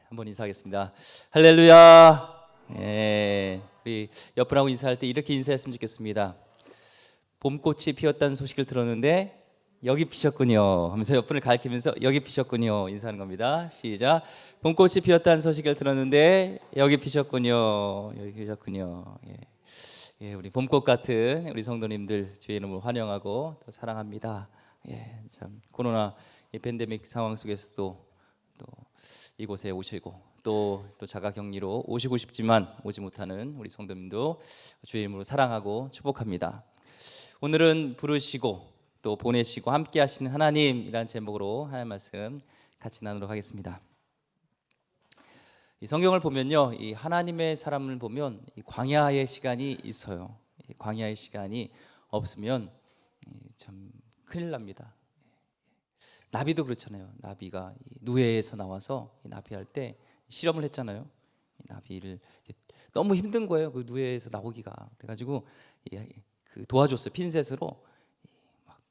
한번 인사하겠습니다. 할렐루야. 우리 옆분하고 인사할 때 이렇게 인사했으면 좋겠습니다. 봄꽃이 피었다는 소식을 들었는데 여기 피셨군요 하면서 옆분을 가리키면서 여기 피셨군요 인사하는 겁니다. 시작. 봄꽃이 피었다는 소식을 들었는데 여기 피셨군요. 여기 피셨군요. 우리 봄꽃 같은 우리 성도님들 주의 이름으로 환영하고 또 사랑합니다. 참 코로나 이 팬데믹 상황 속에서도 또 이곳에 오시고 또 자가격리로 오시고 싶지만 오지 못하는 우리 성도님도 주의 이름으로 사랑하고 축복합니다. 오늘은 부르시고 또 보내시고 함께 하시는 하나님이라는 제목으로 하나님 말씀 같이 나누도록 하겠습니다. 이 성경을 보면요, 이 하나님의 사람을 보면 이 광야의 시간이 있어요. 이 광야의 시간이 없으면 참 큰일 납니다. 나비도 그렇잖아요. 나비가 누에에서 나와서 나비할 때 실험을 했잖아요. 나비를 너무 힘든 거예요. 그 누에에서 나오기가. 그래가지고 그 도와줬어요. 핀셋으로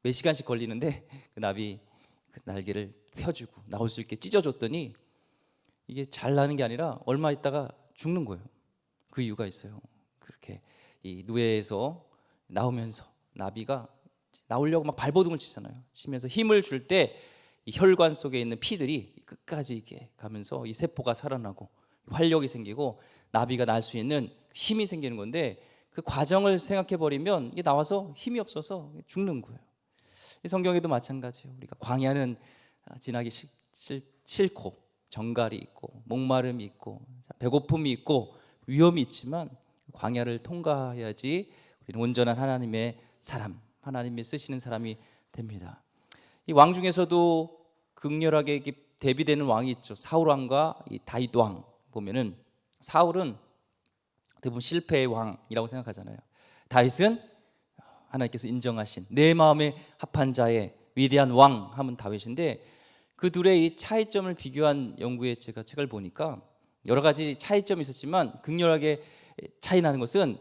몇 시간씩 걸리는데 그 나비 그 날개를 펴주고 나올 수 있게 찢어줬더니 이게 잘 나는 게 아니라 얼마 있다가 죽는 거예요. 그 이유가 있어요. 그렇게 이 누에에서 나오면서 나비가 나오려고 막 발버둥을 치잖아요. 치면서 힘을 줄 때 이 혈관 속에 있는 피들이 끝까지 이렇게 가면서 이 세포가 살아나고 활력이 생기고 나비가 날 수 있는 힘이 생기는 건데 그 과정을 생각해 버리면 이게 나와서 힘이 없어서 죽는 거예요. 이 성경에도 마찬가지예요. 우리가 광야는 지나기 싫고 정갈이 있고 목마름이 있고 배고픔이 있고 위험이 있지만 광야를 통과해야지 우리는 온전한 하나님의 사람, 하나님이 쓰시는 사람이 됩니다. 이 왕 중에서도 극렬하게 대비되는 왕이 있죠. 사울 왕과 이 다윗 왕 보면은 사울은 대부분 실패의 왕이라고 생각하잖아요. 다윗은 하나님께서 인정하신 내 마음에 합한 자의 위대한 왕 하면 다윗인데 그 둘의 이 차이점을 비교한 연구의 제가 책을 보니까 여러 가지 차이점이 있었지만 극렬하게 차이 나는 것은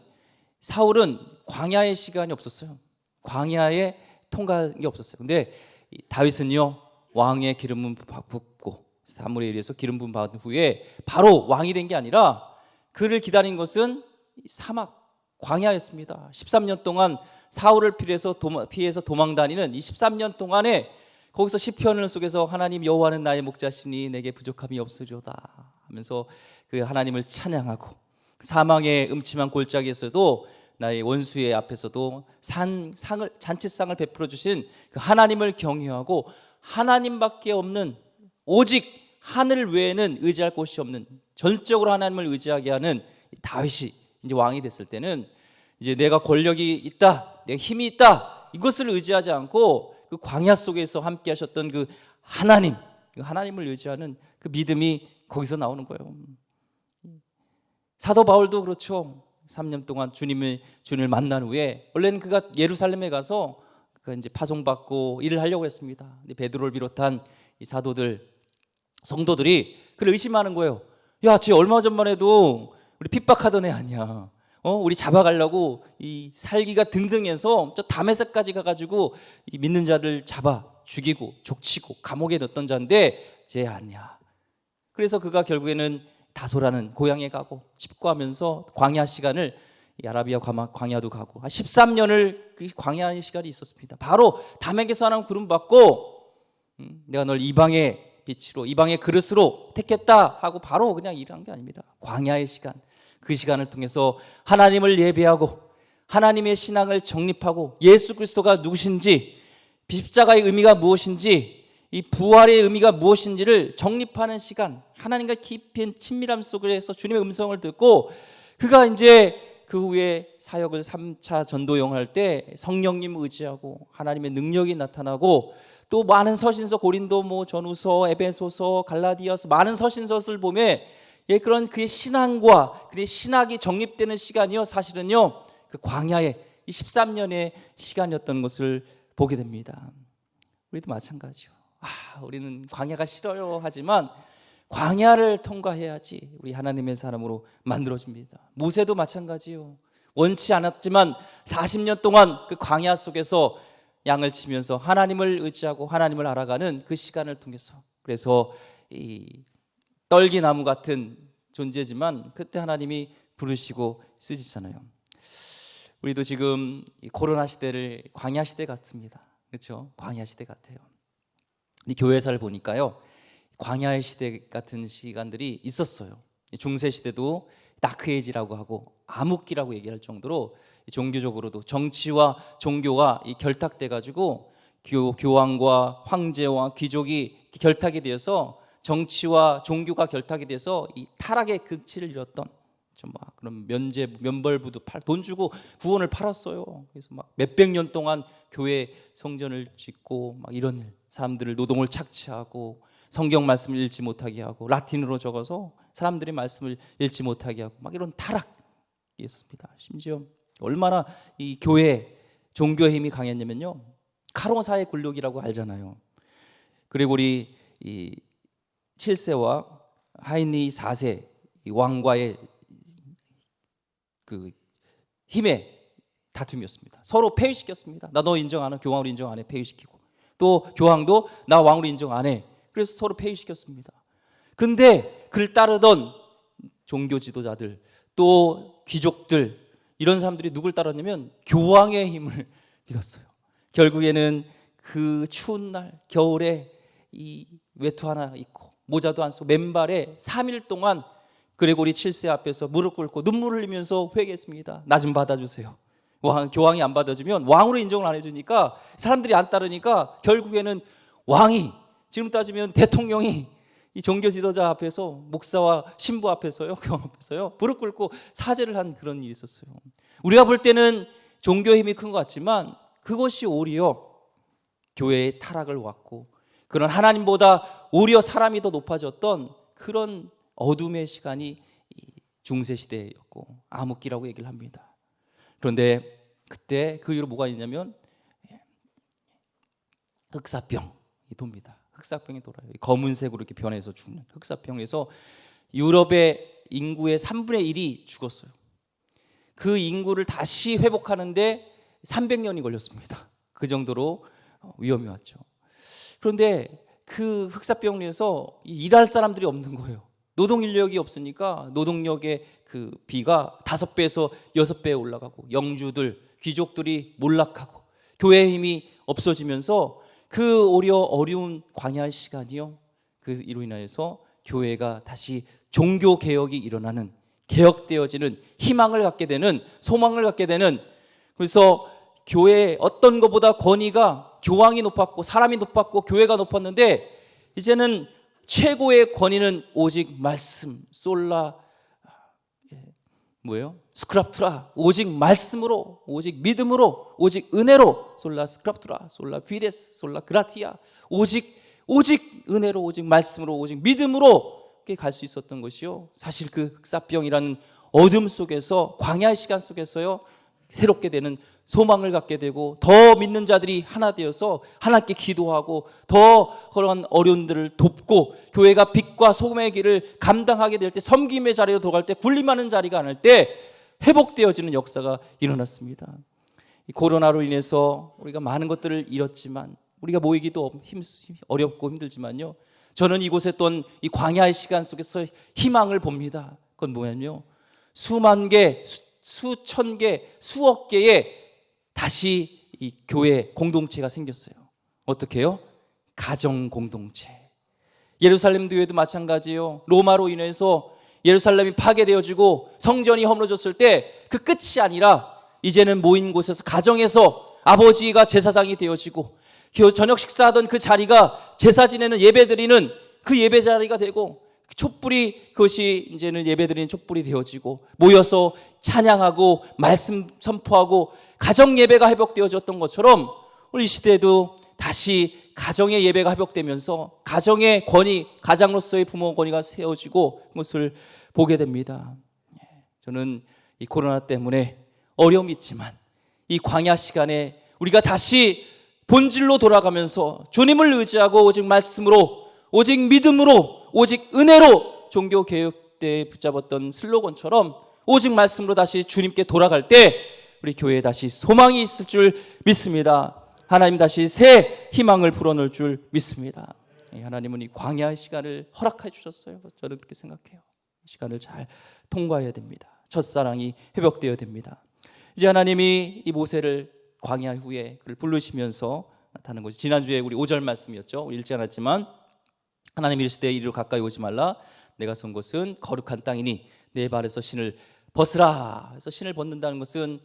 사울은 광야의 시간이 없었어요. 광야에 통과한 없었어요. 근데 다윗은요, 왕의 기름은 붓고 사무엘에 의해서 기름 부음 받은 후에 바로 왕이 된 게 아니라 그를 기다린 것은 사막 광야였습니다. 13년 동안 사울을 피해서 도망 다니는 이 13년 동안에 거기서 시편을 속에서 하나님 여호와는 나의 목자시니 내게 부족함이 없으리로다 하면서 그 하나님을 찬양하고 사망의 음침한 골짜기에서도 나의 원수의 앞에서도 잔치상을 베풀어 주신 그 하나님을 경외하고 하나님밖에 없는 오직 하늘 외에는 의지할 곳이 없는 전적으로 하나님을 의지하게 하는 다윗이 이제 왕이 됐을 때는 이제 내가 권력이 있다, 내가 힘이 있다 이것을 의지하지 않고 그 광야 속에서 함께 하셨던 그 하나님을 의지하는 그 믿음이 거기서 나오는 거예요. 사도 바울도 그렇죠. 3년 동안 주님을 만난 후에 원래는 그가 예루살렘에 가서 그가 이제 파송받고 일을 하려고 했습니다. 근데 베드로를 비롯한 이 사도들 성도들이 그를 의심하는 거예요. 야, 쟤 얼마 전만 해도 우리 핍박하던 애 아니야. 우리 잡아가려고 이 살기가 등등해서 저 다메섹까지 가가지고 이 믿는 자들 잡아 죽이고 족치고 감옥에 넣었던 자인데 쟤 아니야. 그래서 그가 결국에는 다소라는 고향에 가고 집고하면서 광야 시간을 아라비아 광야도 가고 한 13년을 그 광야의 시간이 있었습니다. 바로 담에게서 하나님 구름 받고 내가 널 이방의 빛으로 이방의 그릇으로 택했다 하고 바로 그냥 일한 게 아닙니다. 광야의 시간, 그 시간을 통해서 하나님을 예배하고 하나님의 신앙을 정립하고 예수 그리스도가 누구신지 십자가의 의미가 무엇인지 이 부활의 의미가 무엇인지를 정립하는 시간, 하나님과 깊은 친밀함 속에서 주님의 음성을 듣고 그가 이제 그 후에 사역을 3차 전도여행을 할 때 성령님 의지하고 하나님의 능력이 나타나고 또 많은 서신서 고린도 전후서 에베소서 갈라디아서 많은 서신서를 보면 그런 그의 신앙과 그의 신학이 정립되는 시간이요 사실은요 그 광야의 이 13년의 시간이었던 것을 보게 됩니다. 우리도 마찬가지요. 우리는 광야가 싫어요 하지만 광야를 통과해야지 우리 하나님의 사람으로 만들어집니다. 모세도 마찬가지요. 원치 않았지만 40년 동안 그 광야 속에서 양을 치면서 하나님을 의지하고 하나님을 알아가는 그 시간을 통해서 그래서 이 떨기나무 같은 존재지만 그때 하나님이 부르시고 쓰시잖아요. 우리도 지금 이 코로나 시대를 광야 시대 같습니다. 그렇죠? 광야 시대 같아요. 이 교회사를 보니까요, 광야의 시대 같은 시간들이 있었어요. 중세 시대도 다크에이지라고 하고 암흑기라고 얘기할 정도로 종교적으로도 정치와 종교가 결탁돼 가지고 교황과 황제와 귀족이 결탁이 되어서 정치와 종교가 결탁이 돼서 이 타락의 극치를 이뤘던 좀 막 그런 면벌부도 돈 주고 구원을 팔았어요. 그래서 막 몇백 년 동안 교회 성전을 짓고 막 이런 일, 사람들을 노동을 착취하고 성경 말씀을 읽지 못하게 하고 라틴어로 적어서 사람들이 말씀을 읽지 못하게 하고 막 이런 타락이 있었습니다. 심지어 얼마나 이 교회 종교의 힘이 강했냐면요, 카로사의 굴욕이라고 알잖아요. 그리고리 이 7세와 하인리 4세 이 왕과의 그 힘의 다툼이었습니다. 서로 폐위시켰습니다. 나 너 인정 안 해? 교황으로 인정 안 해? 폐위시키고, 또 교황도 나 왕으로 인정 안 해. 그래서 서로 폐위시켰습니다. 근데 그를 따르던 종교 지도자들 또 귀족들 이런 사람들이 누굴 따랐냐면 교황의 힘을 믿었어요. 결국에는 그 추운 날 겨울에 이 외투 하나 입고 모자도 안 쓰고 맨발에 3일 동안 그레고리 7세 앞에서 무릎 꿇고 눈물을 흘리면서 회개했습니다. 나 좀 받아주세요. 교황이 안 받아주면 왕으로 인정을 안 해주니까 사람들이 안 따르니까 결국에는 왕이, 지금 따지면 대통령이 이 종교 지도자 앞에서, 목사와 신부 앞에서요, 교황 앞에서요, 무릎 꿇고 사죄를 한 그런 일이 있었어요. 우리가 볼 때는 종교의 힘이 큰 것 같지만 그것이 오히려 교회의 타락을 왔고 그런 하나님보다 오히려 사람이 더 높아졌던 그런 어둠의 시간이 중세 시대였고 암흑기라고 얘기를 합니다. 그런데 그때 그 이후로 뭐가 있냐면 흑사병이 돕니다. 흑사병이 돌아요. 검은색으로 이렇게 변해서 죽는 흑사병에서 유럽의 인구의 3분의 1이 죽었어요. 그 인구를 다시 회복하는데 300년이 걸렸습니다. 그 정도로 위험이 왔죠. 그런데 그 흑사병으로 인해서 일할 사람들이 없는 거예요. 노동 인력이 없으니까 노동력의 그 비가 5배에서 6배에 올라가고 영주들, 귀족들이 몰락하고 교회의 힘이 없어지면서 그 오히려 어려운 광야 시간이요, 그 이로 인하여서 교회가 다시 종교 개혁이 일어나는, 개혁되어지는, 희망을 갖게 되는, 소망을 갖게 되는, 그래서 교회의 어떤 것보다 권위가 교황이 높았고 사람이 높았고 교회가 높았는데 이제는 최고의 권위는 오직 말씀, 솔라 뭐예요? 스크랍투라, 오직 말씀으로, 오직 믿음으로, 오직 은혜로, 솔라 스크랍투라, 솔라 피데스, 솔라 그라티아, 오직 은혜로, 오직 말씀으로, 오직 믿음으로 갈 수 있었던 것이요, 사실 그 흑사병이라는 어둠 속에서, 광야의 시간 속에서요, 새롭게 되는 소망을 갖게 되고 더 믿는 자들이 하나 되어서 하나님께 기도하고 더 그런 어려움들을 돕고 교회가 빛과 소금의 길을 감당하게 될 때, 섬김의 자리로 돌아갈 때, 군림하는 자리가 아닐 때 회복되어지는 역사가 일어났습니다. 이 코로나로 인해서 우리가 많은 것들을 잃었지만, 우리가 모이기도 어렵고 힘들지만요, 저는 이곳에 있던 이 광야의 시간 속에서 희망을 봅니다. 그건 뭐냐면요, 수만 개, 수천 개, 수억 개의 다시 이 교회 공동체가 생겼어요. 어떻게 해요? 가정 공동체. 예루살렘 교회도 마찬가지예요. 로마로 인해서 예루살렘이 파괴되어지고 성전이 허물어졌을 때 그 끝이 아니라 이제는 모인 곳에서, 가정에서 아버지가 제사장이 되어지고 저녁 식사하던 그 자리가 제사 지내는, 예배 드리는 그 예배 자리가 되고, 촛불이, 그것이 이제는 예배드리는 촛불이 되어지고 모여서 찬양하고 말씀 선포하고 가정 예배가 회복되어졌던 것처럼 우리 시대에도 다시 가정의 예배가 회복되면서 가정의 권위, 가장으로서의 부모 권위가 세워지고 그것을 보게 됩니다. 저는 이 코로나 때문에 어려움이 있지만 이 광야 시간에 우리가 다시 본질로 돌아가면서 주님을 의지하고 오직 말씀으로, 오직 믿음으로, 오직 은혜로, 종교 개혁 때 붙잡았던 슬로건처럼 오직 말씀으로 다시 주님께 돌아갈 때 우리 교회에 다시 소망이 있을 줄 믿습니다. 하나님 다시 새 희망을 불어넣을 줄 믿습니다. 하나님은 이 광야의 시간을 허락해 주셨어요. 저는 그렇게 생각해요. 이 시간을 잘 통과해야 됩니다. 첫사랑이 회복되어야 됩니다. 이제 하나님이 이 모세를 광야 후에 그를 부르시면서 나타나는 것이 지난주에 우리 5절 말씀이었죠. 우리 읽지 않았지만 하나님이 이르시되 이리로 가까이 오지 말라. 내가 선 곳은 거룩한 땅이니 내 발에서 신을 벗으라. 그래서 신을 벗는다는 것은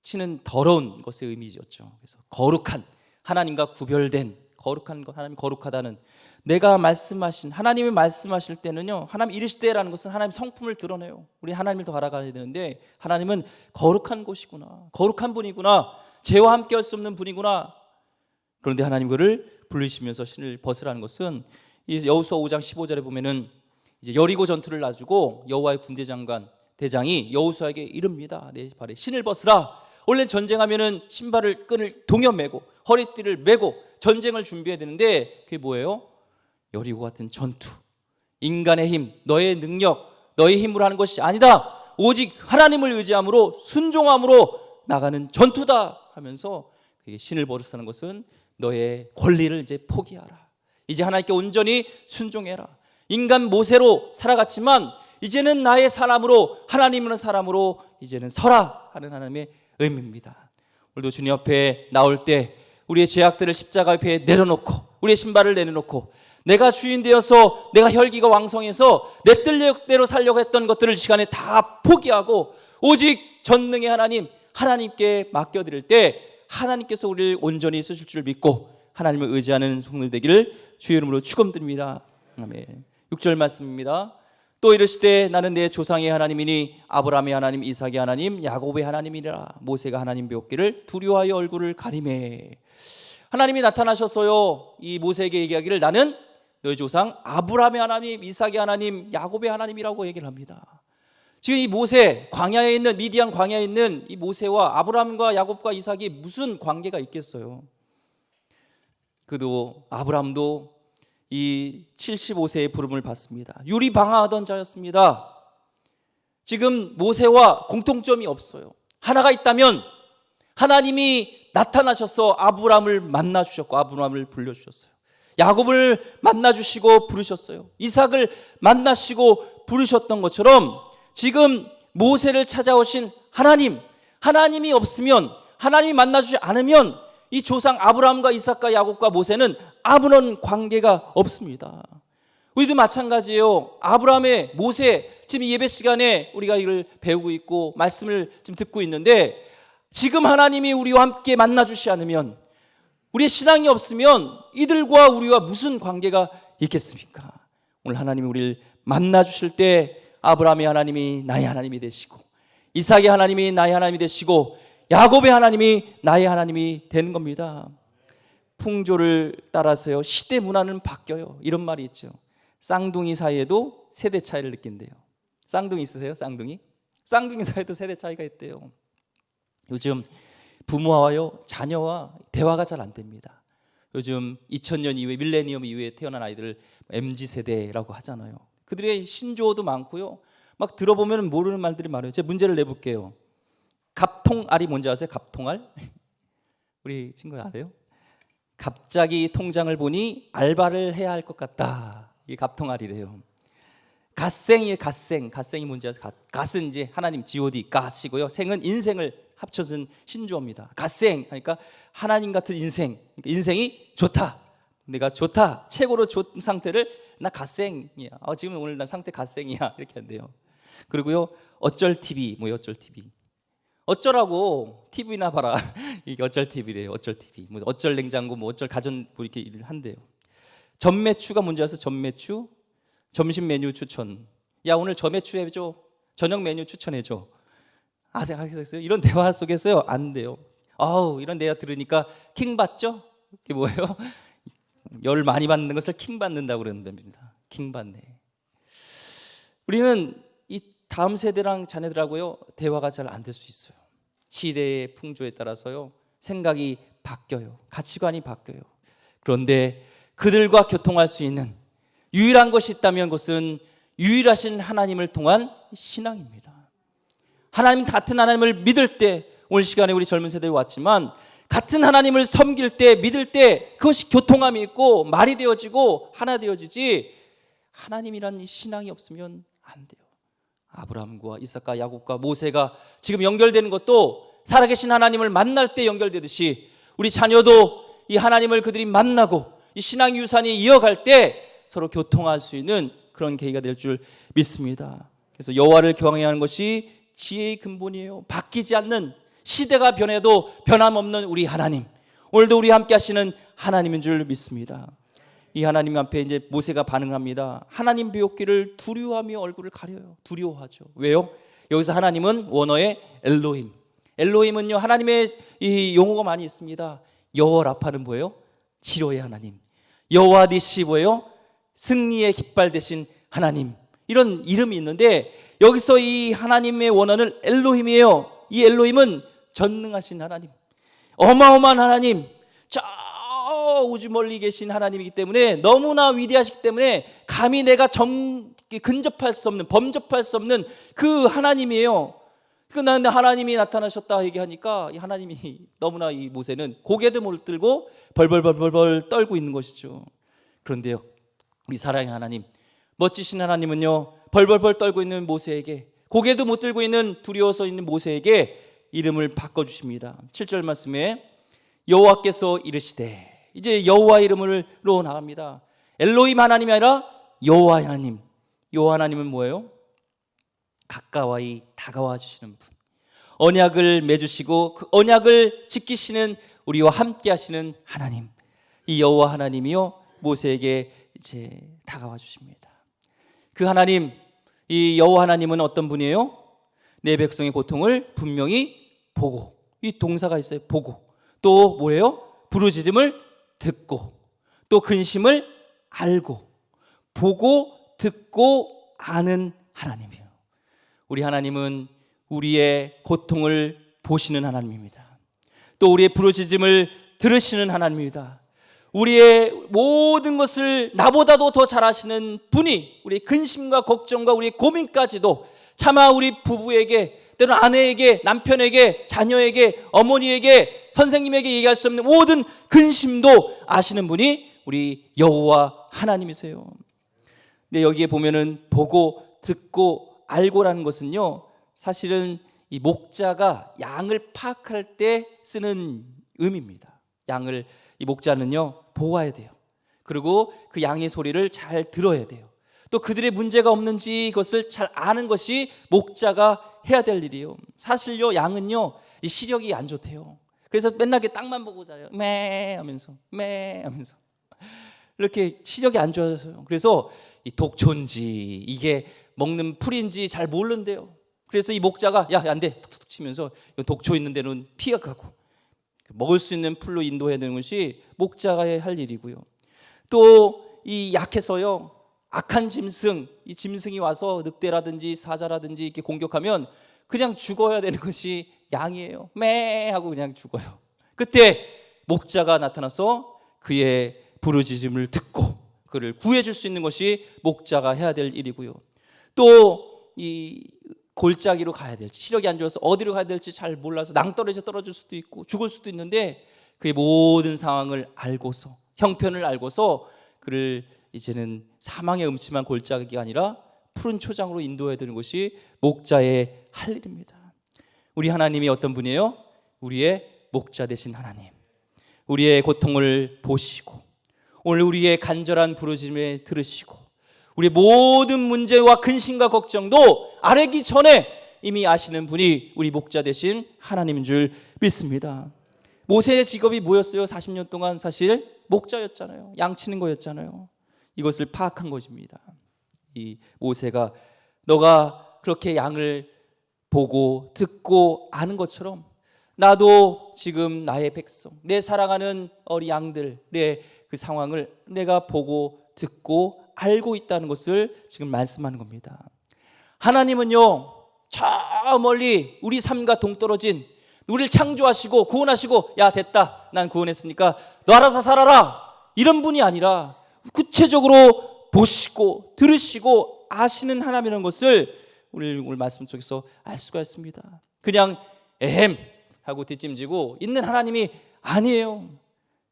신은 더러운 것의 의미였죠. 그래서 거룩한, 하나님과 구별된 거룩한 것, 하나님 거룩하다는, 내가 말씀하신, 하나님이 말씀하실 때는요, 하나님 이르실 때라는 것은 하나님 성품을 드러내요. 우리 하나님을 더 알아가야 되는데 하나님은 거룩한 곳이구나, 거룩한 분이구나, 죄와 함께 할 수 없는 분이구나. 그런데 하나님 그를 부르시면서 신을 벗으라는 것은 이 여호수아 5장 15절에 보면은 이제 여리고 전투를 놔주고 여호와의 군대 장관 대장이 여호수아에게 이릅니다. 내 발에 신을 벗으라. 원래 전쟁하면은 신발을 끈을 동여 매고 허리띠를 매고 전쟁을 준비해야 되는데 그게 뭐예요? 여리고 같은 전투, 인간의 힘, 너의 능력, 너의 힘으로 하는 것이 아니다. 오직 하나님을 의지함으로 순종함으로 나가는 전투다 하면서 그게 신을 벗으라는 것은 너의 권리를 이제 포기하라. 이제 하나님께 온전히 순종해라. 인간 모세로 살아갔지만 이제는 나의 사람으로, 하나님은 사람으로 이제는 서라 하는 하나님의 의미입니다. 오늘도 주님 앞에 나올 때 우리의 죄악들을 십자가 앞에 내려놓고 우리의 신발을 내려놓고 내가 주인 되어서 내가 혈기가 왕성해서 내 뜻대로 살려고 했던 것들을 이 시간에 다 포기하고 오직 전능의 하나님, 하나님께 맡겨드릴 때 하나님께서 우리를 온전히 쓰실 줄 믿고 하나님을 의지하는 성도들 되기를 주의 이름으로 축원드립니다. 아멘. 6절 말씀입니다. 또 이르시되 나는 내 조상의 하나님이니 아브라함의 하나님, 이삭의 하나님, 야곱의 하나님이라. 모세가 하나님 배웠기를 두려워하여 얼굴을 가리매. 하나님이 나타나셨어요. 이 모세에게 얘기하기를 나는 너희 조상 아브라함의 하나님, 이삭의 하나님, 야곱의 하나님이라고 얘기를 합니다. 지금 이 모세, 광야에 있는, 미디안 광야에 있는 이 모세와 아브라함과 야곱과 이삭이 무슨 관계가 있겠어요? 그도 아브라함도 이 75세의 부름을 받습니다. 유리방황하던 자였습니다. 지금 모세와 공통점이 없어요. 하나가 있다면 하나님이 나타나셔서 아브라함을 만나주셨고 아브라함을 불러주셨어요. 야곱을 만나주시고 부르셨어요. 이삭을 만나시고 부르셨던 것처럼 지금 모세를 찾아오신 하나님, 하나님이 없으면, 하나님이 만나주지 않으면 이 조상 아브라함과 이삭과 야곱과 모세는 아무런 관계가 없습니다. 우리도 마찬가지예요. 아브라함의, 모세, 지금 예배 시간에 우리가 이걸 배우고 있고 말씀을 지금 듣고 있는데 지금 하나님이 우리와 함께 만나주시 않으면, 우리의 신앙이 없으면 이들과 우리와 무슨 관계가 있겠습니까? 오늘 하나님이 우리를 만나주실 때 아브라함의 하나님이 나의 하나님이 되시고 이삭의 하나님이 나의 하나님이 되시고 야곱의 하나님이 나의 하나님이 되는 겁니다. 풍조를 따라서요, 시대 문화는 바뀌어요. 이런 말이 있죠. 쌍둥이 사이에도 세대 차이를 느낀대요. 쌍둥이 있으세요? 쌍둥이? 쌍둥이 사이에도 세대 차이가 있대요. 요즘 부모와요, 자녀와 대화가 잘 안 됩니다. 요즘 2000년 이후에, 밀레니엄 이후에 태어난 아이들을 MZ세대라고 하잖아요. 그들의 신조어도 많고요, 막 들어보면 모르는 말들이 많아요. 제가 문제를 내볼게요. 갑통알이 뭔지 아세요? 갑통알? 우리 친구 알아요? 갑자기 통장을 보니 알바를 해야 할 것 같다. 이게 갑통알이래요. 갓생이에요. 갓생이 뭔지 아세요? 갓은 이제 하나님 God, 갓이고요. 생은 인생을 합쳐진 신조어입니다. 갓생 하니까 하나님 같은 인생, 그러니까 인생이 좋다, 내가 좋다, 최고로 좋은 상태를 나 갓생이야. 지금 오늘 난 상태 갓생이야, 이렇게 한대요. 그리고요, 어쩔 TV, 뭐예요? 어쩔 TV. 어쩌라고 TV나 봐라. 이게 어쩔 TV래요. 어쩔 TV. 뭐 어쩔 냉장고, 뭐 어쩔 가전, 뭐 이렇게 일을 한대요. 전매추가 뭔지 아세요? 전매추? 점심 메뉴 추천. 야, 오늘 저매추 해줘. 저녁 메뉴 추천해줘. 아세요? 이런 대화 속에서요, 안 돼요. 이런 대화 들으니까 킹 받죠? 그게 뭐예요? 열 많이 받는 것을 킹 받는다고 그러는답니다. 킹 받네. 우리는 이 다음 세대랑 자녀들하고요, 대화가 잘 안 될 수 있어요. 시대의 풍조에 따라서요, 생각이 바뀌어요. 가치관이 바뀌어요. 그런데 그들과 교통할 수 있는 유일한 것이 있다면 그것은 유일하신 하나님을 통한 신앙입니다. 하나님 같은 하나님을 믿을 때, 오늘 시간에 우리 젊은 세대에 왔지만 같은 하나님을 섬길 때, 믿을 때 그것이 교통함이 있고 말이 되어지고 하나 되어지지, 하나님이란 이 신앙이 없으면 안 돼요. 아브라함과 이삭과 야곱과 모세가 지금 연결되는 것도 살아계신 하나님을 만날 때 연결되듯이, 우리 자녀도 이 하나님을 그들이 만나고 이 신앙 유산이 이어갈 때 서로 교통할 수 있는 그런 계기가 될 줄 믿습니다. 그래서 여호와를 경외하는 것이 지혜의 근본이에요. 바뀌지 않는, 시대가 변해도 변함없는 우리 하나님, 오늘도 우리 함께 하시는 하나님인 줄 믿습니다. 이 하나님 앞에 이제 모세가 반응합니다. 하나님 비옵기를 두려워하며 얼굴을 가려요. 두려워하죠. 왜요? 여기서 하나님은 원어의 엘로힘. 엘로힘은요, 하나님의 이 용어가 많이 있습니다. 여호와 라파는 뭐예요? 치료의 하나님. 여호와 니시 뭐예요? 승리의 깃발 되신 하나님. 이런 이름이 있는데 여기서 이 하나님의 원어는 엘로힘이에요. 이 엘로힘은 전능하신 하나님, 어마어마한 하나님, 저 우주 멀리 계신 하나님이기 때문에, 너무나 위대하시기 때문에 감히 내가 근접할 수 없는, 범접할 수 없는 그 하나님이에요. 그런데 하나님이 나타나셨다 얘기하니까 이 하나님이 너무나, 이 모세는 고개도 못 들고 벌벌 떨고 있는 것이죠. 그런데요, 우리 사랑의 하나님, 멋지신 하나님은요, 벌벌 떨고 있는 모세에게, 고개도 못 들고 있는, 두려워서 있는 모세에게 이름을 바꿔주십니다. 7절 말씀에 여호와께서 이르시되, 이제 여호와 이름으로 나갑니다. 엘로힘 하나님이 아니라 여호와 하나님. 여호와 하나님은 뭐예요? 가까이 다가와 주시는 분, 언약을 맺으시고 그 언약을 지키시는, 우리와 함께 하시는 하나님, 이 여호와 하나님이요, 모세에게 이제 다가와 주십니다. 그 하나님, 이 여호와 하나님은 어떤 분이에요? 내 백성의 고통을 분명히 보고, 이 동사가 있어요. 보고, 또 뭐예요? 부르짖음을 듣고, 또 근심을 알고, 보고 듣고 아는 하나님이에요. 우리 하나님은 우리의 고통을 보시는 하나님입니다. 또 우리의 부르짖음을 들으시는 하나님입니다. 우리의 모든 것을 나보다도 더 잘 아시는 분이, 우리의 근심과 걱정과 우리의 고민까지도 차마 우리 부부에게, 때로는 아내에게, 남편에게, 자녀에게, 어머니에게, 선생님에게 얘기할 수 없는 모든 근심도 아시는 분이 우리 여호와 하나님이세요. 근데 여기에 보면은 보고 듣고 알고라는 것은요, 사실은 이 목자가 양을 파악할 때 쓰는 의미입니다. 양을, 이 목자는요, 보아야 돼요. 그리고 그 양의 소리를 잘 들어야 돼요. 또 그들의 문제가 없는지 그것을 잘 아는 것이 목자가 해야 될 일이에요. 사실요, 양은요, 이 시력이 안 좋대요. 그래서 맨날 이렇게 땅만 보고 자요. 매 하면서 이렇게 시력이 안 좋아져서요. 그래서 이 독초인지 이게 먹는 풀인지 잘 모른대요. 그래서 이 목자가 야, 안 돼, 툭툭 치면서 독초 있는 데는 피해가고 먹을 수 있는 풀로 인도해야 되는 것이 목자가 할 일이고요. 또 이 약해서요, 악한 짐승, 이 짐승이 와서 늑대라든지 사자라든지 이렇게 공격하면 그냥 죽어야 되는 것이 양이에요. 매 하고 그냥 죽어요. 그때 목자가 나타나서 그의 부르짖음을 듣고 그를 구해줄 수 있는 것이 목자가 해야 될 일이고요. 또 이 골짜기로 가야 될지, 시력이 안 좋아서 어디로 가야 될지 잘 몰라서 낭떠러지에 떨어질 수도 있고 죽을 수도 있는데, 그의 모든 상황을 알고서, 형편을 알고서 그를 이제는 사망의 음침한 골짜기가 아니라 푸른 초장으로 인도해야 되는 것이 목자의 할 일입니다. 우리 하나님이 어떤 분이에요? 우리의 목자 되신 하나님, 우리의 고통을 보시고 오늘 우리의 간절한 부르짖음에 들으시고 우리의 모든 문제와 근심과 걱정도 아뢰기 전에 이미 아시는 분이 우리 목자 되신 하나님인 줄 믿습니다. 모세의 직업이 뭐였어요? 40년 동안 사실 목자였잖아요. 양 치는 거였잖아요. 이것을 파악한 것입니다. 이 모세가 너가 그렇게 양을 보고 듣고 아는 것처럼 나도 지금 나의 백성, 내 사랑하는 어린 양들, 내 그 상황을 내가 보고 듣고 알고 있다는 것을 지금 말씀하는 겁니다. 하나님은요, 저 멀리 우리 삶과 동떨어진, 우리를 창조하시고 구원하시고 야 됐다, 난 구원했으니까 너 알아서 살아라, 이런 분이 아니라 구체적으로 보시고 들으시고 아시는 하나님이라는 것을 오늘 말씀 속에서 알 수가 있습니다. 그냥 에헴 하고 뒷짐지고 있는 하나님이 아니에요.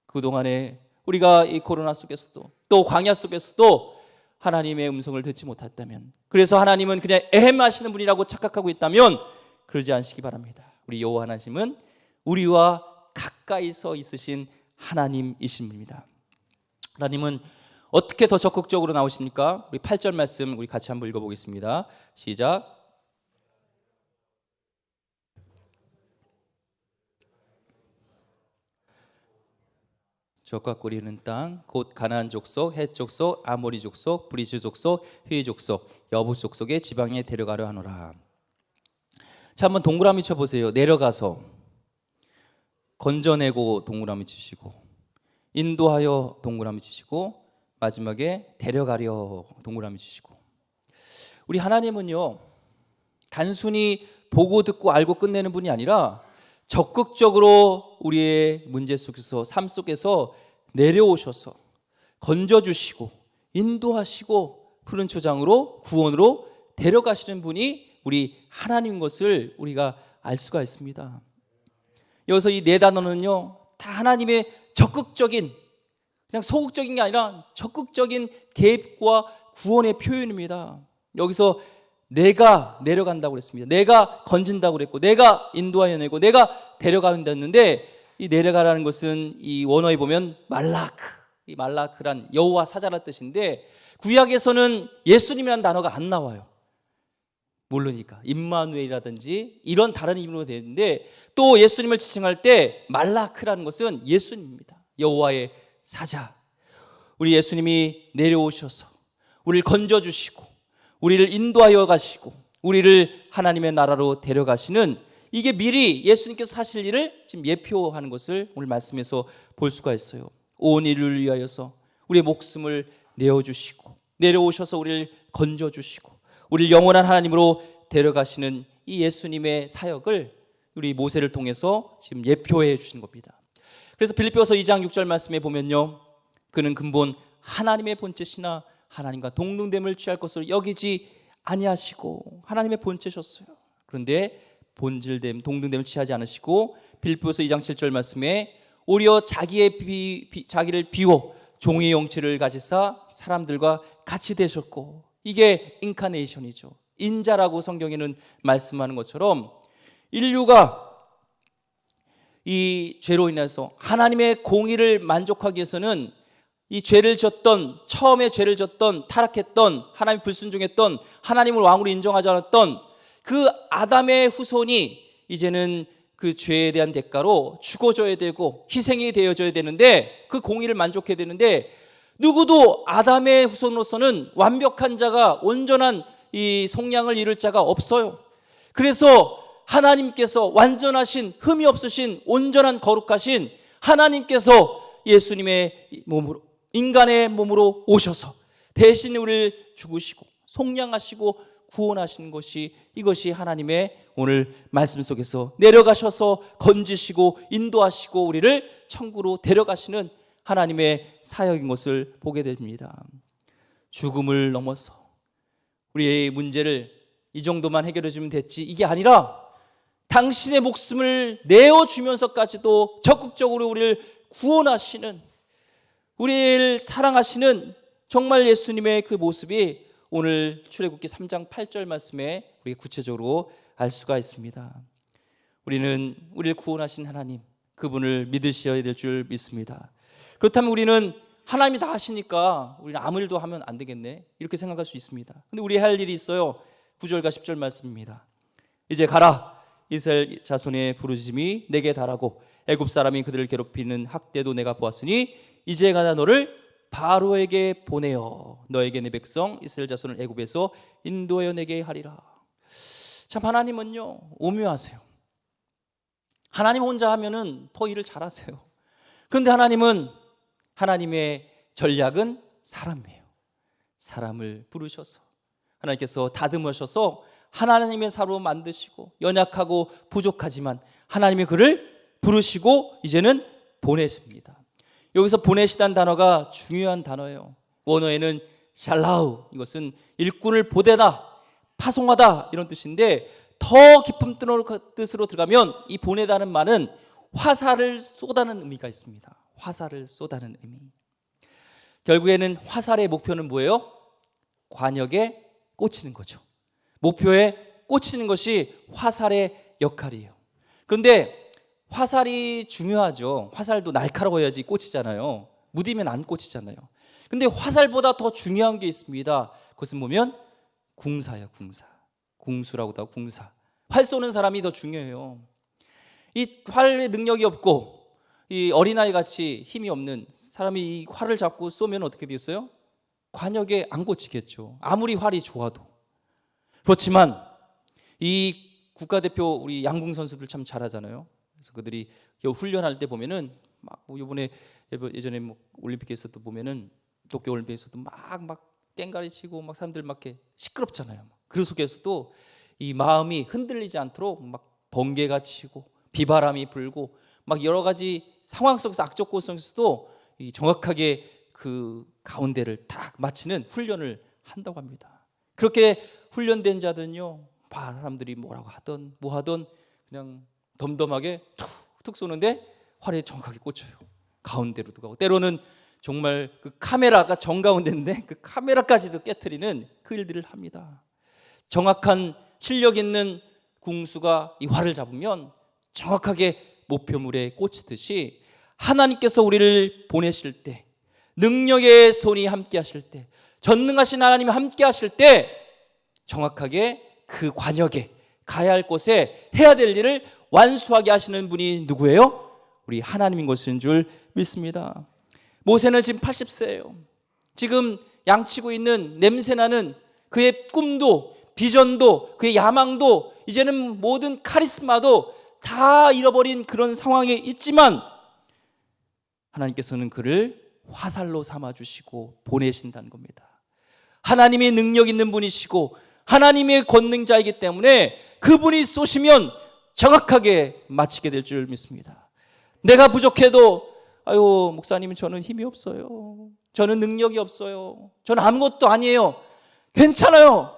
그동안에 우리가 이 코로나 속에서도 또 광야 속에서도 하나님의 음성을 듣지 못했다면, 그래서 하나님은 그냥 애매하시는 분이라고 착각하고 있다면 그러지 않으시기 바랍니다. 우리 여호와 하나님은 우리와 가까이서 있으신 하나님이신 분입니다. 하나님은 어떻게 더 적극적으로 나오십니까? 우리 8절 말씀 우리 같이 한번 읽어보겠습니다. 시작. 적과 꿀이 흐르는 땅 곧 가나안 족속, 헷 족속, 아모리 족속, 브리스 족속, 히위 족속, 여부 족속의 지방에 데려가려 하노라. 자, 한번 동그라미 쳐보세요. 내려가서 건져내고 동그라미 치시고, 인도하여 동그라미 치시고, 마지막에 데려가려 동그라미 치시고. 우리 하나님은요, 단순히 보고 듣고 알고 끝내는 분이 아니라 적극적으로 우리의 문제 속에서, 삶 속에서 내려오셔서 건져주시고 인도하시고 푸른 초장으로 구원으로 데려가시는 분이 우리 하나님인 것을 우리가 알 수가 있습니다. 여기서 이 네 단어는요, 다 하나님의 적극적인, 그냥 소극적인 게 아니라 적극적인 개입과 구원의 표현입니다. 여기서 내가 내려간다고 그랬습니다. 내가 건진다고 그랬고, 내가 인도하여 내고, 내가 데려간다 했는데, 이 내려가라는 것은 이 원어에 보면 말라크, 이 말라크란 여호와 사자라는 뜻인데, 구약에서는 예수님이라는 단어가 안 나와요. 모르니까 임마누엘이라든지 이런 다른 이름으로 되는데, 또 예수님을 지칭할 때 말라크라는 것은 예수님입니다. 여호와의 사자. 우리 예수님이 내려오셔서 우리를 건져주시고 우리를 인도하여 가시고 우리를 하나님의 나라로 데려가시는, 이게 미리 예수님께서 하실 일을 지금 예표하는 것을 오늘 말씀에서 볼 수가 있어요. 온 인류를 위하여서 우리의 목숨을 내어주시고 내려오셔서 우리를 건져주시고 우리를 영원한 하나님으로 데려가시는 이 예수님의 사역을 우리 모세를 통해서 지금 예표해 주신 겁니다. 그래서 빌립보서 2장 6절 말씀에 보면요, 그는 근본 하나님의 본체시나 하나님과 동등됨을 취할 것으로 여기지 아니하시고, 하나님의 본체셨어요. 그런데 본질됨, 동등됨을 취하지 않으시고, 빌립보서 2장 7절 말씀에 오히려 자기를 비워 종의 형체를 가지사 사람들과 같이 되셨고, 이게 인카네이션이죠. 인자라고 성경에는 말씀하는 것처럼 인류가 이 죄로 인해서 하나님의 공의를 만족하기 위해서는 이 죄를 졌던, 처음에 죄를 졌던, 타락했던, 하나님 불순종했던, 하나님을 왕으로 인정하지 않았던 그 아담의 후손이 이제는 그 죄에 대한 대가로 죽어줘야 되고 희생이 되어져야 되는데, 그 공의를 만족해야 되는데, 누구도 아담의 후손으로서는 완벽한 자가, 온전한 이 속량을 이룰 자가 없어요. 그래서 하나님께서 완전하신, 흠이 없으신, 온전한 거룩하신 하나님께서 예수님의 몸으로, 인간의 몸으로 오셔서 대신 우리를 죽으시고 속량하시고 구원하신 것이, 이것이 하나님의 오늘 말씀 속에서 내려가셔서 건지시고 인도하시고 우리를 천국으로 데려가시는 하나님의 사역인 것을 보게 됩니다. 죽음을 넘어서 우리의 문제를 이 정도만 해결해 주면 됐지, 이게 아니라 당신의 목숨을 내어주면서까지도 적극적으로 우리를 구원하시는, 우리를 사랑하시는 정말 예수님의 그 모습이 오늘 출애굽기 3장 8절 말씀에 우리가 구체적으로 알 수가 있습니다. 우리는 우리를 구원하신 하나님, 그분을 믿으셔야 될 줄 믿습니다. 그렇다면 우리는 하나님이 다 하시니까 우리는 아무 일도 하면 안 되겠네, 이렇게 생각할 수 있습니다. 근데 우리 할 일이 있어요. 9절과 10절 말씀입니다. 이제 가라, 이스라엘 자손의 부르짖음이 내게 달하고 애굽 사람이 그들을 괴롭히는 학대도 내가 보았으니 이제 가라, 너를 바로에게 보내어 너에게 내 백성 이스라엘 자손을 애굽에서 인도하여 내게 하리라. 참, 하나님은요 오묘하세요. 하나님 혼자 하면은 더 일을 잘하세요. 그런데 하나님은, 하나님의 전략은 사람이에요. 사람을 부르셔서 하나님께서 다듬으셔서 하나님의 사로 만드시고, 연약하고 부족하지만 하나님이 그를 부르시고 이제는 보내십니다. 여기서 보내시다는 단어가 중요한 단어예요. 원어에는 샬라우, 이것은 일꾼을 보내다, 파송하다 이런 뜻인데, 더 깊은 뜻으로 들어가면 이 보내다는 말은 화살을 쏘다는 의미가 있습니다. 화살을 쏘다는 의미. 결국에는 화살의 목표는 뭐예요? 관역에 꽂히는 거죠. 목표에 꽂히는 것이 화살의 역할이에요. 그런데 화살이 중요하죠. 화살도 날카로워야지 꽂히잖아요. 무디면 안 꽂히잖아요. 근데 화살보다 더 중요한 게 있습니다. 그것은 뭐면 궁사예요. 궁사. 궁수라고도 하고 궁사. 활 쏘는 사람이 더 중요해요. 이 활의 능력이 없고 이 어린아이 같이 힘이 없는 사람이 이 활을 잡고 쏘면 어떻게 되겠어요? 관역에 안 꽂히겠죠. 아무리 활이 좋아도. 그렇지만 이 국가대표 우리 양궁 선수들 참 잘하잖아요. 그래서 그들이 훈련할 때 보면은 막 이번에 예전에 뭐 올림픽에서도 보면은 도쿄 올림픽에서도 막 깽가리 치고 막 사람들 막 이렇게 시끄럽잖아요. 그 속에서도 이 마음이 흔들리지 않도록 막 번개가 치고 비바람이 불고 막 여러 가지 상황 속에서 악적 고성에서도 이 정확하게 그 가운데를 딱 맞추는 훈련을 한다고 합니다. 그렇게 훈련된 자들은요, 사람들이 뭐라고 하던 뭐 하던 그냥 덤덤하게 툭툭 쏘는데 활에 정확하게 꽂혀요. 가운데로도 가고 때로는 정말 그 카메라가 정가운데인데 그 카메라까지도 깨트리는 그 일들을 합니다. 정확한 실력 있는 궁수가 이 활을 잡으면 정확하게 목표물에 꽂히듯이 하나님께서 우리를 보내실 때, 능력의 손이 함께 하실 때, 전능하신 하나님이 함께 하실 때 정확하게 그 관역에 가야 할 곳에 해야 될 일을 완수하게 하시는 분이 누구예요? 우리 하나님인 것인 줄 믿습니다. 모세는 지금 80세예요. 지금 양치고 있는 냄새나는 그의 꿈도 비전도 그의 야망도 이제는 모든 카리스마도 다 잃어버린 그런 상황에 있지만 하나님께서는 그를 화살로 삼아주시고 보내신다는 겁니다. 하나님의 능력 있는 분이시고 하나님의 권능자이기 때문에 그분이 쏘시면 정확하게 맞히게 될 줄 믿습니다. 내가 부족해도 아유 목사님은 저는 힘이 없어요. 저는 능력이 없어요. 저는 아무것도 아니에요. 괜찮아요.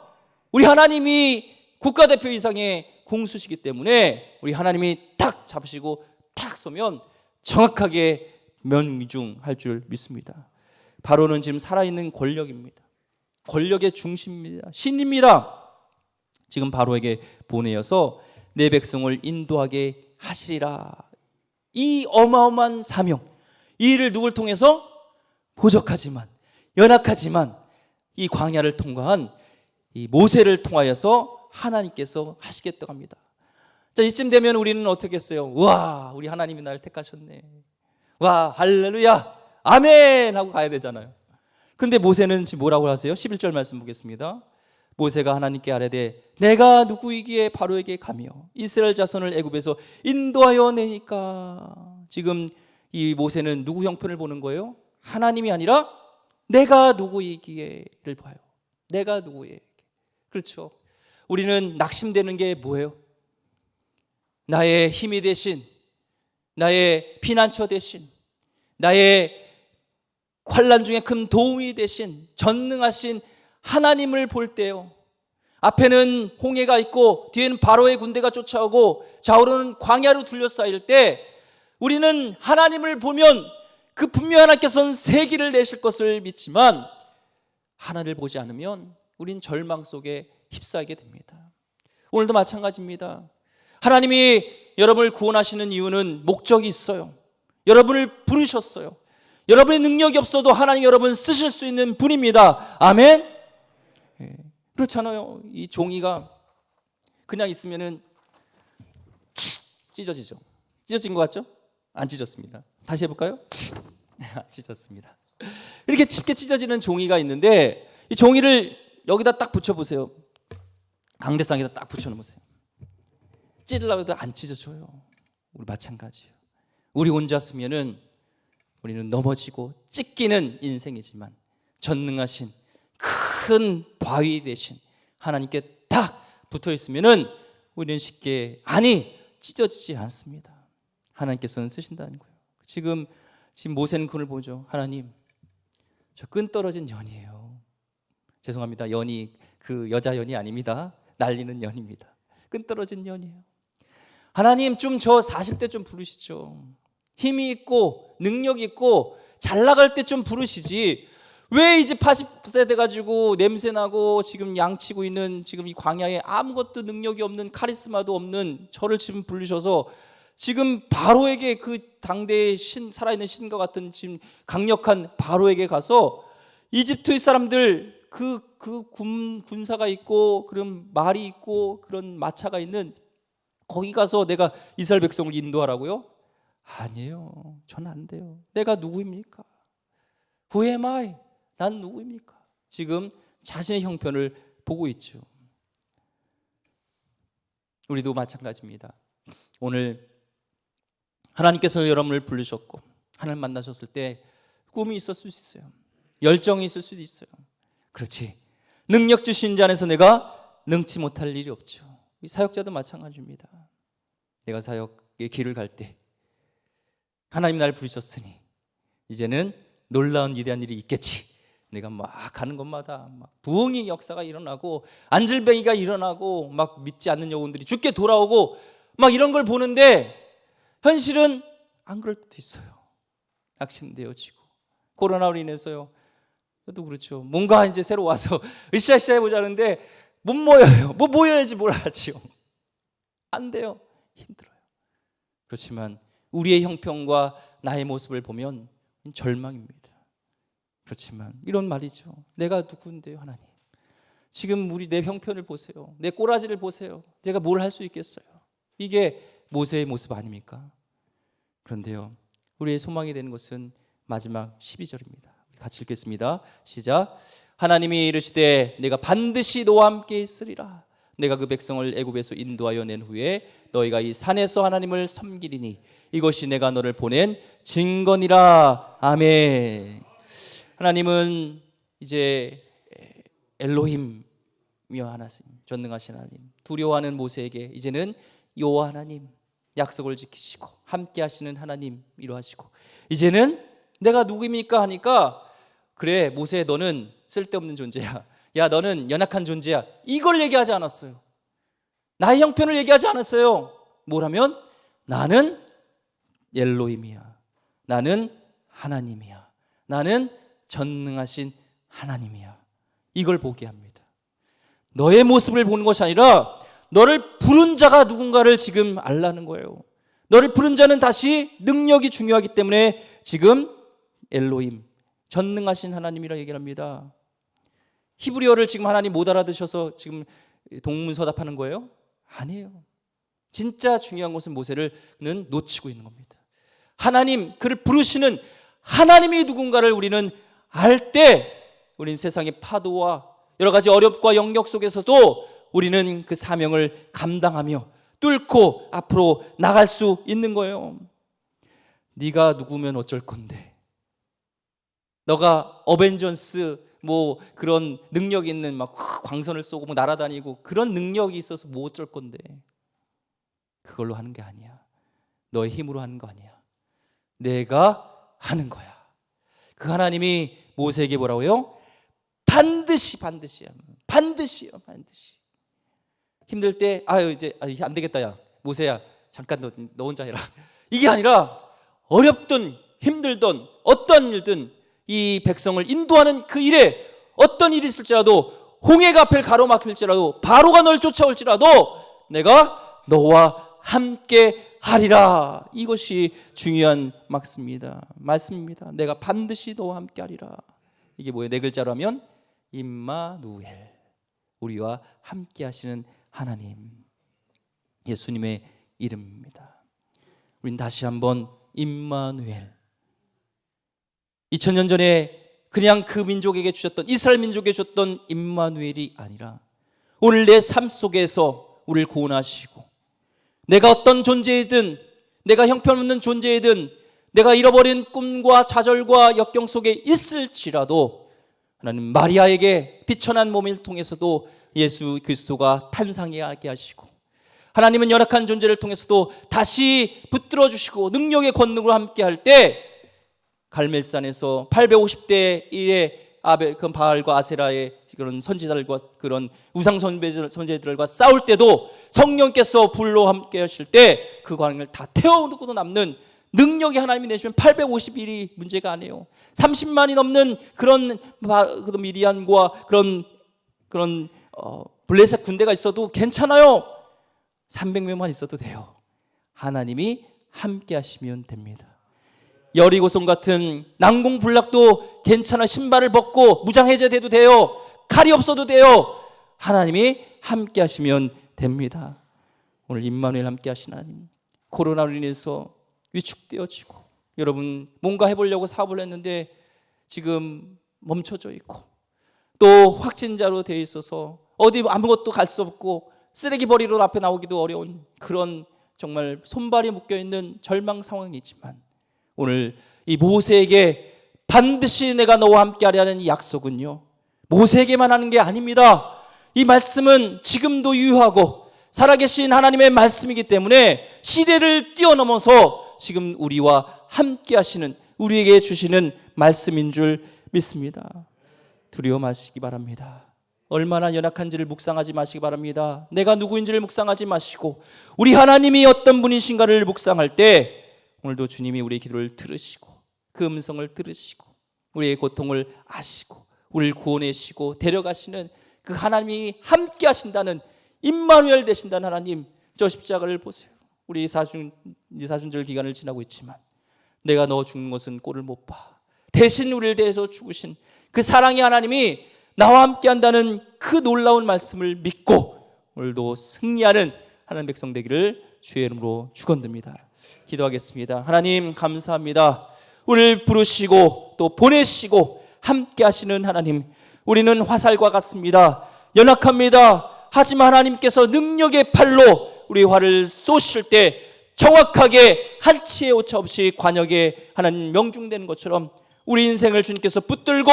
우리 하나님이 국가대표 이상의 궁수시기 때문에 우리 하나님이 딱 잡으시고 탁 쏘면 정확하게 명중할 줄 믿습니다. 바로는 지금 살아있는 권력입니다. 권력의 중심입니다. 신입니다. 지금 바로에게 보내어서 내 백성을 인도하게 하시리라. 이 어마어마한 사명, 이 일을 누굴 통해서? 부족하지만 연약하지만 이 광야를 통과한 이 모세를 통하여서 하나님께서 하시겠다고 합니다. 자, 이쯤 되면 우리는 어떻게 했어요? 와, 우리 하나님이 나를 택하셨네. 와, 할렐루야, 아멘 하고 가야 되잖아요. 근데 모세는 지금 뭐라고 하세요? 11절 말씀 보겠습니다. 모세가 하나님께 아뢰되 내가 누구이기에 바로에게 가며 이스라엘 자손을 애굽에서 인도하여 내니까. 지금 이 모세는 누구 형편을 보는 거예요? 하나님이 아니라 내가 누구이기에를 봐요. 내가 누구에게. 그렇죠. 우리는 낙심되는 게 뭐예요? 나의 힘이 되신, 나의 피난처 되신, 나의 환난 중에 큰 도움이 되신 전능하신 하나님을 볼 때요, 앞에는 홍해가 있고 뒤에는 바로의 군대가 쫓아오고 좌우로는 광야로 둘러싸일 때 우리는 하나님을 보면 그 분명 하나님께서는 새 길을 내실 것을 믿지만 하나님을 보지 않으면 우린 절망 속에 휩싸이게 됩니다. 오늘도 마찬가지입니다. 하나님이 여러분을 구원하시는 이유는 목적이 있어요. 여러분을 부르셨어요. 여러분의 능력이 없어도 하나님 여러분 쓰실 수 있는 분입니다. 아멘. 그렇잖아요. 이 종이가 그냥 있으면은 찢어지죠. 찢어진 것 같죠? 안 찢었습니다. 다시 해볼까요? 안 찢었습니다. 이렇게 쉽게 찢어지는 종이가 있는데 이 종이를 여기다 딱 붙여보세요. 강대상에다 딱 붙여놓으세요. 찢으려고 해도 안 찢어져요. 우리 마찬가지예요. 우리 혼자 쓰면은 우리는 넘어지고 찢기는 인생이지만 전능하신 큰 바위 대신 하나님께 딱 붙어 있으면은 우리는 쉽게 찢어지지 않습니다. 하나님께서는 쓰신다는 거예요. 지금 모세는 그걸 보죠. 하나님, 저 끈 떨어진 연이에요. 죄송합니다. 연이 그 여자 연이 아닙니다. 날리는 연입니다. 끈 떨어진 연이에요. 하나님 좀 저 40대 좀 부르시죠. 힘이 있고 능력이 있고 잘 나갈 때 좀 부르시지. 왜 이제 80세 돼가지고 냄새나고 지금 양치고 있는 지금 이 광야에 아무것도 능력이 없는 카리스마도 없는 저를 지금 부르셔서 지금 바로에게 그 당대의 살아있는 신과 같은 지금 강력한 바로에게 가서 이집트의 사람들 그 군사가 있고 그런 말이 있고 그런 마차가 있는 거기 가서 내가 이스라엘 백성을 인도하라고요? 아니에요. 저는 안 돼요. 내가 누구입니까? Who am I? 난 누구입니까? 지금 자신의 형편을 보고 있죠. 우리도 마찬가지입니다. 오늘 하나님께서 여러분을 부르셨고 하나님 만나셨을 때 꿈이 있었을 수 있어요. 열정이 있을 수도 있어요. 그렇지. 능력 주신 자 안에서 내가 능치 못할 일이 없죠. 이 사역자도 마찬가지입니다. 내가 사역의 길을 갈 때 하나님 날 부르셨으니 이제는 놀라운 위대한 일이 있겠지. 내가 막 가는 곳마다 막 부흥의 역사가 일어나고 안질뱅이가 일어나고 막 믿지 않는 영혼들이 죽게 돌아오고 막 이런 걸 보는데 현실은 안 그럴 때도 있어요. 낙심되어지고 코로나로 인해서요. 저도 그렇죠. 뭔가 이제 새로 와서 으쌰으쌰 해보자는데 못 모여요. 뭐 모여야지 뭘 하지요. 안 돼요. 힘들어요. 그렇지만 우리의 형편과 나의 모습을 보면 절망입니다. 그렇지만 이런 말이죠. 내가 누군데요, 하나님? 지금 우리 내 형편을 보세요. 내 꼬라지를 보세요. 내가 뭘 할 수 있겠어요? 이게 모세의 모습 아닙니까? 그런데요, 우리의 소망이 되는 것은 마지막 12절입니다. 같이 읽겠습니다. 시작. 하나님이 이르시되 내가 반드시 너와 함께 있으리라. 내가 그 백성을 애굽에서 인도하여 낸 후에 너희가 이 산에서 하나님을 섬기리니 이것이 내가 너를 보낸 증거니라. 아멘. 하나님은 이제 엘로힘이여 하나님, 전능하신 하나님, 두려워하는 모세에게 이제는 여호와 하나님, 약속을 지키시고 함께 하시는 하나님이로 하시고 이제는 내가 누구입니까 하니까 그래 모세 너는 쓸데없는 존재야. 야 너는 연약한 존재야. 이걸 얘기하지 않았어요. 나의 형편을 얘기하지 않았어요. 뭐라면 나는 엘로힘이야. 나는 하나님이야. 나는 전능하신 하나님이야. 이걸 보게 합니다. 너의 모습을 보는 것이 아니라 너를 부른 자가 누군가를 지금 알라는 거예요. 너를 부른 자는 다시 능력이 중요하기 때문에 지금 엘로힘, 전능하신 하나님이라 얘기를 합니다. 히브리어를 지금 하나님 못 알아드셔서 지금 동문서답하는 거예요? 아니에요. 진짜 중요한 것은 모세는 놓치고 있는 겁니다. 하나님, 그를 부르시는 하나님이 누군가를 우리는 알 때 우리는 세상의 파도와 여러 가지 어렵과 영역 속에서도 우리는 그 사명을 감당하며 뚫고 앞으로 나갈 수 있는 거예요. 네가 누구면 어쩔 건데, 너가 어벤져스 뭐 그런 능력 있는 막 광선을 쏘고 뭐 날아다니고 그런 능력이 있어서 뭐 어쩔 건데, 그걸로 하는 게 아니야. 너의 힘으로 하는 거 아니야. 내가 하는 거야. 그 하나님이 모세에게 뭐라고요? 반드시요. 반드시. 힘들 때 이제 안 되겠다 야 모세야 잠깐 너 혼자 해라. 이게 아니라 어렵든 힘들든 어떤 일든 이 백성을 인도하는 그 일에 어떤 일이 있을지라도 홍해가 앞을 가로막힐지라도 바로가 널 쫓아올지라도 내가 너와 함께 하리라. 이것이 중요한 말씀입니다. 내가 반드시 너와 함께 하리라. 이게 뭐예요? 네 글자로 하면 임마누엘, 우리와 함께 하시는 하나님, 예수님의 이름입니다. 우린 다시 한번 임마누엘, 2000년 전에 그냥 그 민족에게 주셨던, 이스라엘 민족에게 주셨던 임마누엘이 아니라 오늘 내 삶 속에서 우리를 구원하시고, 내가 어떤 존재이든, 내가 형편없는 존재이든, 내가 잃어버린 꿈과 좌절과 역경 속에 있을지라도 하나님 마리아에게 비천한 몸을 통해서도 예수 그리스도가 탄생하게 하시고, 하나님은 열악한 존재를 통해서도 다시 붙들어 주시고 능력의 권능으로 함께 할 때 갈멜산에서 850대 1의 아벨, 그 바알과 아세라의 그런 선지자들과 그런 우상 선지자들과 싸울 때도 성령께서 불로 함께 하실 때 그 광야를 다 태워놓고도 남는 능력이 하나님이 내시면 850일이 문제가 아니에요. 30만이 넘는 그런 미디안과 그런 블레셋 군대가 있어도 괜찮아요. 300명만 있어도 돼요. 하나님이 함께 하시면 됩니다. 여리고성 같은 난공불락도 괜찮아. 신발을 벗고 무장해제돼도 돼요. 칼이 없어도 돼요. 하나님이 함께 하시면 됩니다. 오늘 임마누엘 함께 하신 하나님, 코로나로 인해서 위축되어지고 여러분 뭔가 해보려고 사업을 했는데 지금 멈춰져 있고 또 확진자로 되어 있어서 어디 아무것도 갈 수 없고 쓰레기 버리러 앞에 나오기도 어려운 그런 정말 손발이 묶여있는 절망 상황이지만 오늘 이 모세에게 반드시 내가 너와 함께 하려는 이 약속은요, 모세에게만 하는 게 아닙니다. 이 말씀은 지금도 유효하고 살아계신 하나님의 말씀이기 때문에 시대를 뛰어넘어서 지금 우리와 함께 하시는, 우리에게 주시는 말씀인 줄 믿습니다. 두려워 마시기 바랍니다. 얼마나 연약한지를 묵상하지 마시기 바랍니다. 내가 누구인지를 묵상하지 마시고 우리 하나님이 어떤 분이신가를 묵상할 때 오늘도 주님이 우리의 기도를 들으시고 그 음성을 들으시고 우리의 고통을 아시고 우리를 구원하시고 데려가시는 그 하나님이 함께 하신다는, 임마누엘 되신다는 하나님, 저 십자가를 보세요. 우리 사순절 기간을 지나고 있지만 내가 너 죽는 것은 꼴을 못 봐. 대신 우리를 대해서 죽으신 그 사랑의 하나님이 나와 함께 한다는 그 놀라운 말씀을 믿고 오늘도 승리하는 하나님 백성 되기를 주의 이름으로 축원드립니다. 기도하겠습니다. 하나님 감사합니다. 우리를 부르시고 또 보내시고 함께 하시는 하나님, 우리는 화살과 같습니다. 연약합니다. 하지만 하나님께서 능력의 팔로 우리 화를 쏘실 때 정확하게 한치의 오차 없이 관역에 하나님 명중되는 것처럼 우리 인생을 주님께서 붙들고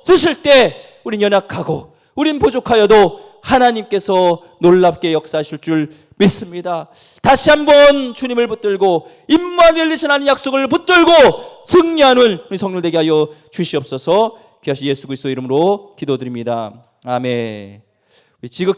쓰실 때 우린 연약하고 우린 부족하여도 하나님께서 놀랍게 역사하실 줄 믿습니다. 다시 한번 주님을 붙들고 임마누엘 되신 하나님 약속을 붙들고 승리하는 우리 성령 되게 하여 주시옵소서. 귀하신 예수 그리스도 이름으로 기도드립니다. 아멘. 지극히